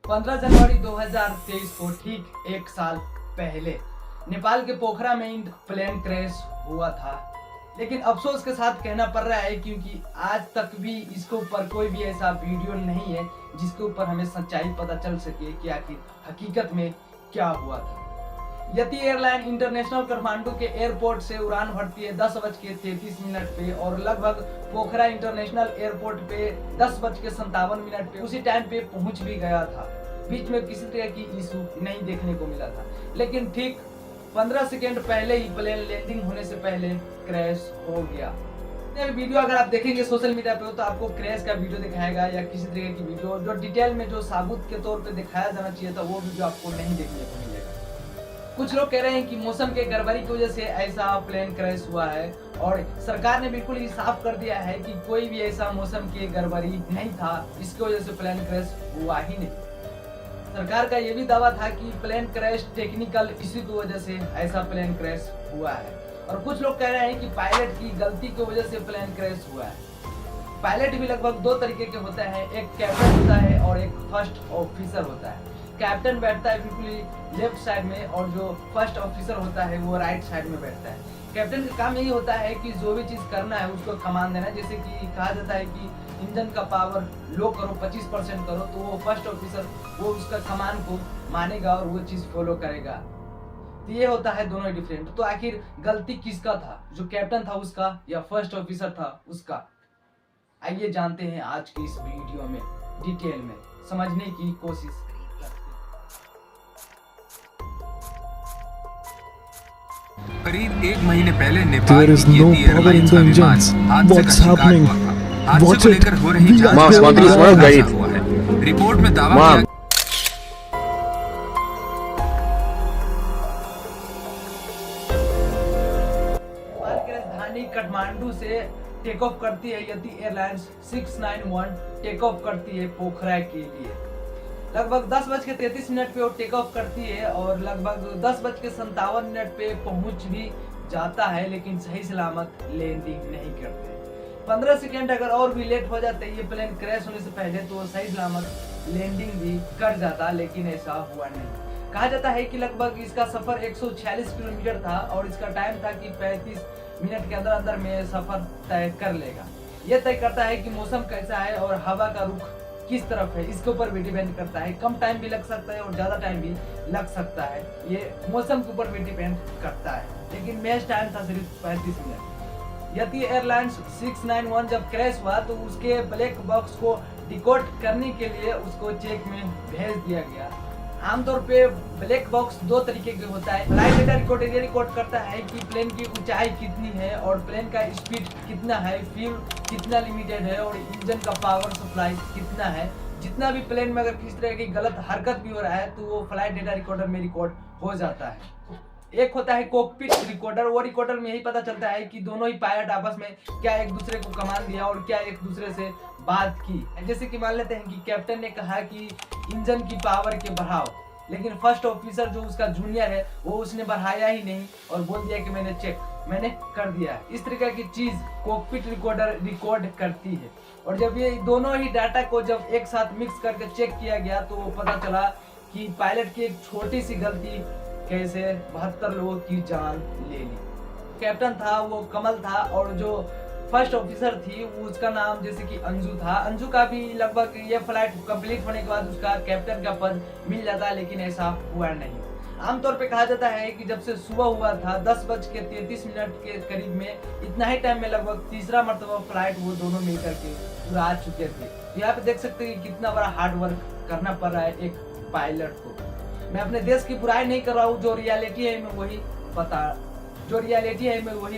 15 जनवरी 2023 को ठीक एक साल पहले नेपाल के पोखरा में प्लेन क्रैश हुआ था। लेकिन अफसोस के साथ कहना पड़ रहा है क्योंकि आज तक भी इसके ऊपर कोई भी ऐसा वीडियो नहीं है जिसके ऊपर हमें सच्चाई पता चल सके कि आखिर हकीकत में क्या हुआ था। यति एयरलाइन इंटरनेशनल काठमांडू के एयरपोर्ट से उड़ान भरती है 10:33 पे और लगभग पोखरा इंटरनेशनल एयरपोर्ट पे 10:57 पे उसी टाइम पे पहुंच भी गया था। बीच में किसी तरह की इशू नहीं देखने को मिला था, लेकिन ठीक 15 सेकेंड पहले ही प्लेन लैंडिंग होने से पहले क्रैश हो गया। वीडियो अगर आप देखेंगे सोशल मीडिया पे तो आपको क्रैश का वीडियो दिखाएगा या किसी तरह की वीडियो जो डिटेल में जो साबुत के तौर पे दिखाया जाना चाहिए था वो वीडियो आपको नहीं देखने को मिलेगा। कुछ लोग कह रहे हैं कि मौसम के गड़बड़ी की वजह से ऐसा प्लेन क्रैश हुआ है और सरकार ने बिल्कुल ही साफ कर दिया है कि कोई भी ऐसा मौसम की गड़बड़ी नहीं था, इसकी वजह से प्लेन क्रैश हुआ ही नहीं। सरकार का यह भी दावा था कि प्लेन क्रैश टेक्निकल इश्यू की वजह से ऐसा प्लेन क्रैश हुआ है और कुछ लोग कह रहे हैं कि पायलट की गलती की वजह से प्लेन क्रैश हुआ है। पायलट भी लगभग दो तरीके के होते हैं, एक कैप्टन होता है और एक फर्स्ट ऑफिसर होता है। कैप्टन बैठता है बिल्कुल लेफ्ट साइड में और जो फर्स्ट ऑफिसर होता है वो राइट साइड में बैठता है। कैप्टन का काम यही होता है कि जो भी चीज करना है उसको कमांड देना। जैसे कि कहा जाता है कि इंजन का पावर लो करो, 25% करो, तो वो फर्स्ट ऑफिसर वो उसका कमांड को मानेगा और वो चीज फॉलो करेगा। तो ये होता है दोनों डिफरेंट। तो आखिर गलती किसका था, जो कैप्टन था उसका या फर्स्ट ऑफिसर था उसका? आइए जानते हैं आज की इस वीडियो में डिटेल में समझने की कोशिश। करीब एक महीने पहले नेपाल की येती एयरलाइंस का विमान हादसे का शिकार हुआ था। हादसे को लेकर हो रही जांच हुआ है। रिपोर्ट में दावा किया नेपाल की राजधानी काठमांडू से टेक ऑफ करती है यति एयरलाइंस 691 टेक ऑफ करती है पोखरा के लिए। लगभग 10:33 पे वो टेक ऑफ करती है और लगभग 10:57 पे पहुंच भी जाता है, लेकिन सही सलामत लैंडिंग नहीं करते। 15 सेकेंड अगर और भी लेट हो जाते ये प्लेन क्रैश होने से पहले तो सही सलामत लैंडिंग भी कर जाता, लेकिन ऐसा हुआ नहीं। कहा जाता है कि लगभग इसका सफर 146 किलोमीटर था और इसका टाइम था कि 35 मिनट के अंदर अंदर में सफर तय कर लेगा। यह तय करता है कि मौसम कैसा है और हवा का रुख किस तरफ है, इसके ऊपर भी डिपेंड करता है। कम टाइम भी लग सकता है और ज्यादा टाइम भी लग सकता है, ये मौसम के ऊपर भी डिपेंड करता है। लेकिन मैच टाइम था सिर्फ 35 मिनट। यति एयरलाइंस 691 जब क्रैश हुआ तो उसके ब्लैक बॉक्स को डिकोड करने के लिए उसको चेक में भेज दिया गया। आमतौर पे ब्लैक बॉक्स दो तरीके के होता है। फ्लाइट डेटा रिकॉर्ड ये रिकॉर्ड करता है कि प्लेन की ऊंचाई कितनी है और प्लेन का स्पीड कितना है, फ्यूल कितना लिमिटेड है और इंजन का पावर सप्लाई कितना है। जितना भी प्लेन में अगर किसी तरह की गलत हरकत भी हो रहा है तो वो फ्लाइट डेटा रिकॉर्डर में रिकॉर्ड हो जाता है। एक होता है कॉकपिट रिकॉर्डर, वो रिकॉर्डर में यही पता चलता है कि दोनों ही पायलट आपस में क्या एक दूसरे को कमांड दिया और क्या एक दूसरे से बात की। जैसे कि मान लेते हैं कि कैप्टन ने कहा कि इंजन की पावर के बढ़ाओ, लेकिन फर्स्ट ऑफिसर जो उसका जूनियर है वो उसने बढ़ाया ही नहीं और बोल दिया कि मैंने कर दिया है। इस तरीके की चीज कॉकपिट रिकॉर्डर रिकॉर्ड करती है। और जब ये दोनों ही डाटा को जब एक साथ मिक्स करके चेक किया गया तो पता चला कि पायलट की एक छोटी सी गलती कैसे 72 लोगों की जान ले ली। कैप्टन था वो कमल था और जो फर्स्ट ऑफिसर थी उसका नाम जैसे कि अंजू था। अंजू का भी लगभग ये फ्लाइट कंप्लीट होने के बाद उसका कैप्टन का पद मिल जाता, लेकिन ऐसा हुआ नहीं। आमतौर पे कहा जाता है कि जब से सुबह हुआ था 10:33 के करीब में, इतना ही टाइम में लगभग तीसरा मर्तबा फ्लाइट वो दोनों मिलकर के उड़ा चुके थे। यहाँ पे देख सकते हैं कि कितना बड़ा हार्ड वर्क करना पड़ रहा है एक पायलट को। मैं अपने देश की बुराई नहीं कर रहा हूँ, जो रियलिटी है मैं वही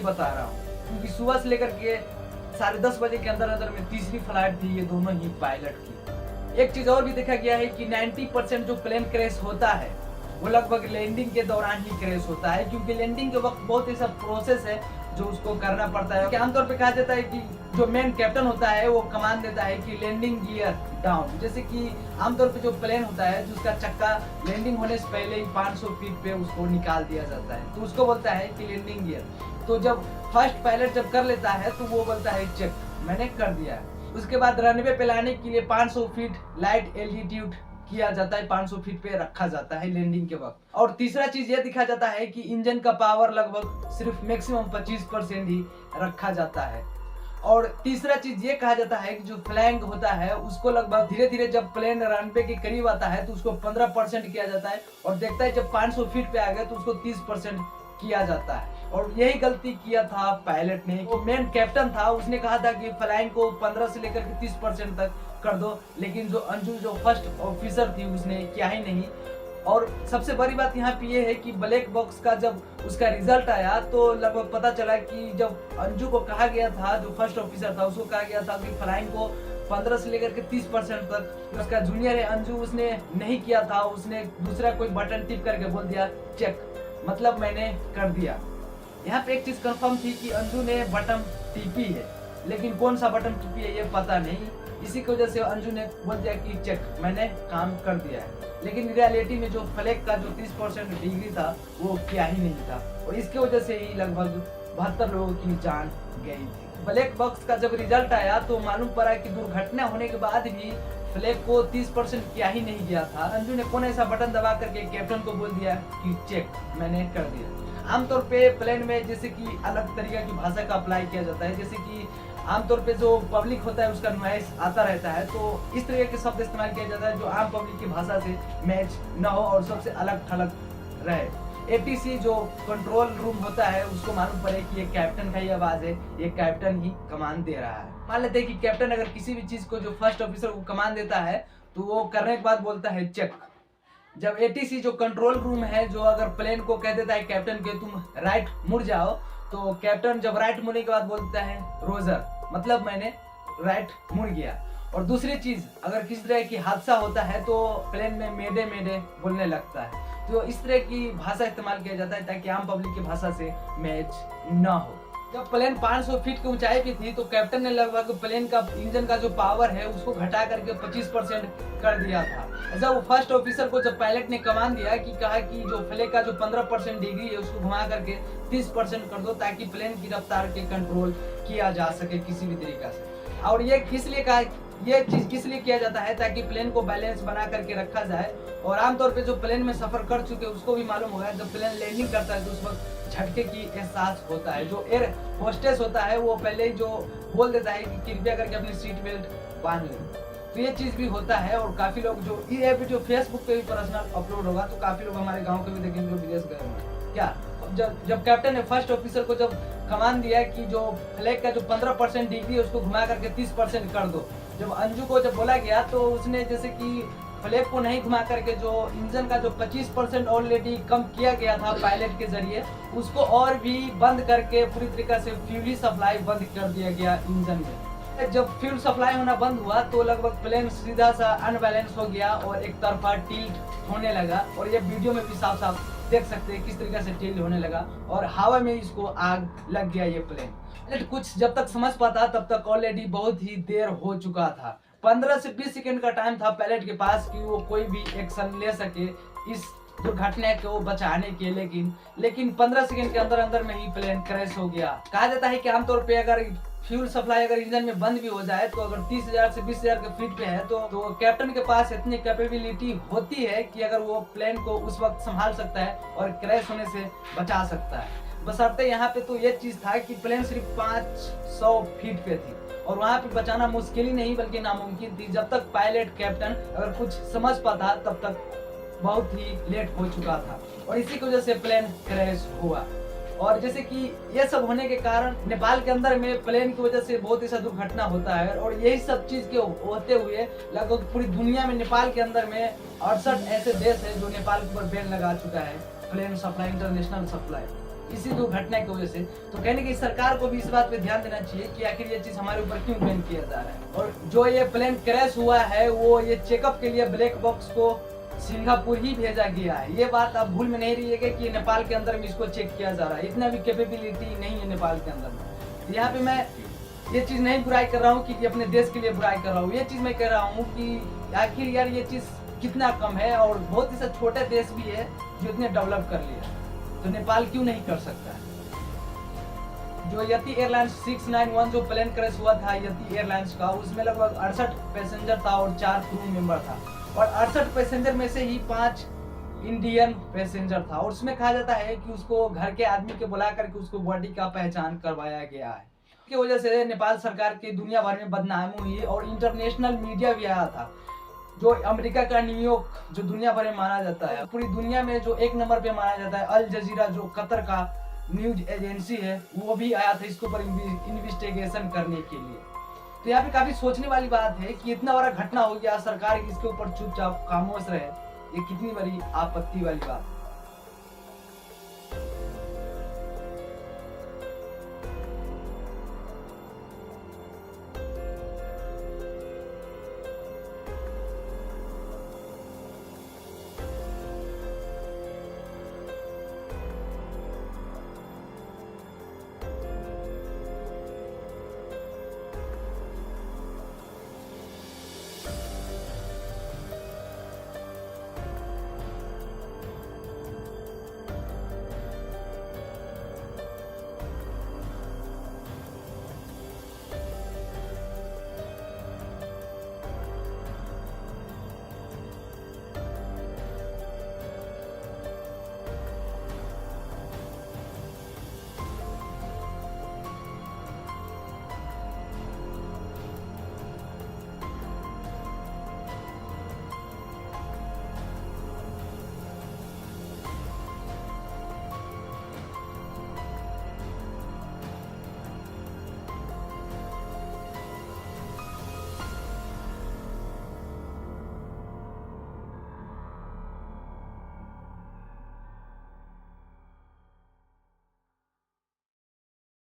बता रहा हूँ। क्योंकि सुबह से लेकर के 10:30 बजे के अंदर अंदर में तीसरी फ्लाइट थी ये दोनों ही पायलट की। एक चीज और भी देखा गया है कि 90% जो प्लेन क्रैश होता है वो लगभग लैंडिंग के दौरान ही क्रैश होता है, क्योंकि लैंडिंग के वक्त बहुत ऐसा प्रोसेस है जो उसको करना पड़ता है। आमतौर पे कहा जाता है कि जो मेन कैप्टन होता है वो कमांड देता है कि लैंडिंग गियर डाउन। जैसे कि आमतौर पे जो प्लेन होता है जिसका चक्का लैंडिंग होने से पहले ही 500 फीट पे उसको निकाल दिया जाता है तो उसको बोलता है कि लैंडिंग गियर। तो जब फर्स्ट पायलट जब कर लेता है तो वो बोलता है चेक मैंने कर दिया है। उसके बाद रनवे पे लाने के लिए 500 फीट लाइट एल्टीट्यूड किया जाता है, 500 फीट पे रखा जाता है लैंडिंग के वक्त। और तीसरा चीज ये दिखा जाता है कि इंजन का पावर लगभग सिर्फ मैक्सिमम 25% ही रखा जाता है। और तीसरा चीज ये कहा जाता है कि जो फ्लैंक होता है उसको लगभग धीरे धीरे जब प्लेन रनवे के करीब आता है तो उसको 15% किया जाता है, और देखता है जब 500 फीट पे आ गया तो उसको 30% किया जाता है। और यही गलती किया था पायलट ने। वो मेन कैप्टन था, उसने कहा था कि फ्लाइंग को 15 से लेकर के 30% तक कर दो, लेकिन जो अंजू जो फर्स्ट ऑफिसर थी उसने किया ही नहीं। और सबसे बड़ी बात यहाँ पे ये है कि ब्लैक बॉक्स का जब उसका रिजल्ट आया तो लगभग पता चला कि जब अंजू को कहा गया था, जो फर्स्ट ऑफिसर था उसको कहा गया था कि फ्लाइंग को 15 से लेकर के 30% तक, उसका जूनियर है अंजू उसने नहीं किया था, उसने दूसरा कोई बटन टिप करके बोल दिया चेक, मतलब मैंने कर दिया। यहाँ पे एक चीज कंफर्म थी कि अंजू ने बटन टिपी है, लेकिन कौन सा बटन टिपी है ये पता नहीं। इसी की वजह से अंजू ने बोल दिया कि चेक, मैंने काम कर दिया है। लेकिन रियलिटी में जो फ्लैग का जो 30% डिग्री था वो क्या ही नहीं था, और इसके वजह से ही लगभग 72 लोगों की जान गई थी। ब्लैक बॉक्स का जब रिजल्ट आया तो मालूम पड़ा कि दुर्घटना होने के बाद भी फ्लैग को 30% क्या ही नहीं गया था। अंजू ने कौन ऐसा बटन दबा करके कैप्टन को बोल दिया कि चेक, मैंने कर दिया। आमतौर पे प्लेन में जैसे कि अलग तरीके की भाषा का अप्लाई किया जाता है, जैसे कि आमतौर पे जो पब्लिक होता है उसका नॉइस आता रहता है, तो इस तरह के शब्द इस्तेमाल किया जाता है जो आम पब्लिक की भाषा से मैच न हो और सबसे अलग थलग रहे। एटीसी जो कंट्रोल रूम होता है उसको मालूम पड़े कि ये कैप्टन का ही आवाज है, ये कैप्टन ही कमांड दे रहा है। मान लेते हैं कि कैप्टन अगर किसी भी चीज को जो फर्स्ट ऑफिसर को कमांड देता है तो वो करने के बाद बोलता है चेक। जब एटीसी जो कंट्रोल रूम है जो अगर प्लेन को कह देता है कैप्टन के तुम राइट मुड़ जाओ, तो कैप्टन जब राइट मुड़ने के बाद बोलता है रोजर, मतलब मैंने राइट मुड़ गया। और दूसरी चीज, अगर किसी तरह की हादसा होता है तो प्लेन में मेडे मेडे बोलने लगता है। तो इस तरह की भाषा इस्तेमाल किया जाता है ताकि आम पब्लिक की भाषा से मैच न हो। जब प्लेन 500 फीट की ऊंचाई पे थी तो कैप्टन ने लगभग प्लेन का इंजन का जो पावर है उसको घटा करके 25% कर दिया था। जब वो फर्स्ट ऑफिसर को जब पायलट ने कमांड दिया कि कहा कि जो फ्लैग का जो 15% डिग्री है उसको घुमा करके 30% कर दो ताकि प्लेन की रफ्तार के कंट्रोल किया जा सके किसी भी तरीका से। और ये किसलिए कहा, ये चीज किस लिए किया जाता है ताकि प्लेन को बैलेंस बना करके रखा जाए। और आमतौर पे जो प्लेन में सफर कर चुके उसको भी मालूम होगा जब प्लेन लैंडिंग करता है तो उस वक्त झटके की एहसास होता है। जो एयर होस्टेस होता है वो पहले ही जो बोल देता है कि कृपया करके अपनी सीट बेल्ट बांध लें, तो ये चीज भी होता है। और काफी लोग जो ये वीडियो फेसबुक पे भी पर्सनल अपलोड होगा तो काफी लोग हमारे गाँव के भी देखेंगे जो विदेश गए हैं। क्या जब कैप्टन ने फर्स्ट ऑफिसर को जब कमांड दिया कि जो फ्लैग का जो 15% डिग्री है उसको घुमा करके 30% कर दो, जब अंजू को जब बोला गया तो उसने जैसे कि फ्लैग को नहीं घुमा करके जो इंजन का जो 25% ऑलरेडी कम किया गया था पायलट के जरिए उसको और भी बंद करके पूरी तरीके से फ्यूल सप्लाई बंद कर दिया गया इंजन में। जब फ्यूल सप्लाई होना बंद हुआ तो लगभग प्लेन सीधा सा अनबैलेंस हो गया और एक तरफा टिल्ट होने लगा। और ये वीडियो में भी साफ साफ देख सकते हैं किस तरीके से टिल्ट होने लगा और हवा में इसको आग लग गया ये प्लेन। कुछ जब तक समझ पाता तब तक ऑलरेडी बहुत ही देर हो चुका था। 15 से 20 सेकंड का टाइम था पायलट के पास कि वो कोई भी एक्शन ले सके इस दुर्घटना को बचाने के, लेकिन 15 सेकंड के अंदर अंदर में ही प्लेन क्रैश हो गया। कहा जाता है कि आमतौर पे अगर फ्यूल सप्लाई अगर इंजन में बंद भी हो जाए तो अगर 30,000 से 20,000 के फीट पे है तो कैप्टन के पास इतनी कैपेबिलिटी होती है कि अगर वो प्लेन को उस वक्त संभाल सकता है और क्रैश होने से बचा सकता है। बशर्ते यहाँ पे तो ये चीज था कि प्लेन सिर्फ 500 फीट पे थी और वहाँ पे बचाना मुश्किल ही नहीं बल्कि नामुमकिन थी। जब तक पायलट कैप्टन अगर कुछ समझ पाता तब तक बहुत ही लेट हो चुका था और इसी की वजह से प्लेन क्रैश हुआ। और जैसे कि ये सब होने के कारण नेपाल के अंदर में प्लेन की वजह से बहुत ऐसा दुर्घटना होता है और यही सब चीज के होते हुए लगभग पूरी दुनिया में नेपाल के अंदर में 68 ऐसे देश है जो नेपाल के ऊपर बैन लगा चुका है प्लेन सप्लाई, इंटरनेशनल सप्लाई, इसी दुर्घटना की वजह से। तो कहने की सरकार को भी इस बात पे ध्यान देना चाहिए कि आखिर ये चीज हमारे ऊपर क्यों बैन किया जा रहा है। और जो ये प्लेन क्रैश हुआ है वो ये चेकअप के लिए ब्लैक बॉक्स को सिंगापुर ही भेजा गया है। ये बात आप भूल में नहीं रहिएगा कि नेपाल के अंदर में इसको चेक किया जा रहा है, इतना भी कैपेबिलिटी नहीं है नेपाल के अंदर में। यहाँ पे मैं ये चीज नहीं बुराई कर रहा हूँ कि अपने देश के लिए बुराई कर रहा हूँ, ये चीज मैं कह रहा हूँ कि आखिर यार ये चीज कितना कम है और बहुत ऐसा छोटे देश भी है जो इतने डेवलप कर लिया, तो नेपाल क्यों नहीं कर सकता है। जो यति एयरलाइंस 691 जो प्लेन क्रैश हुआ था यति एयरलाइंस का, उसमें लगभग 68 पैसेंजर था और 4 क्रू मेंबर था। और 68 पैसेंजर में से ही 5 इंडियन पैसेंजर था। और उसमें कहा जाता है कि उसको घर के आदमी के बुला करके उसको बॉडी का पहचान करवाया गया है। की वजह से नेपाल सरकार की दुनिया भर में बदनामी हुई और इंटरनेशनल मीडिया भी आया था। जो अमेरिका का न्यूयॉर्क जो दुनिया भर में माना जाता है, पूरी दुनिया में जो एक नंबर पे माना जाता है, अल जजीरा जो कतर का न्यूज एजेंसी है, वो भी आया था इसके ऊपर इन्वेस्टिगेशन करने के लिए। तो यहाँ पे काफी सोचने वाली बात है कि इतना बड़ा घटना हो गया, सरकार इसके ऊपर चुपचाप खामोश रहे, ये कितनी बड़ी आपत्ति वाली बात है।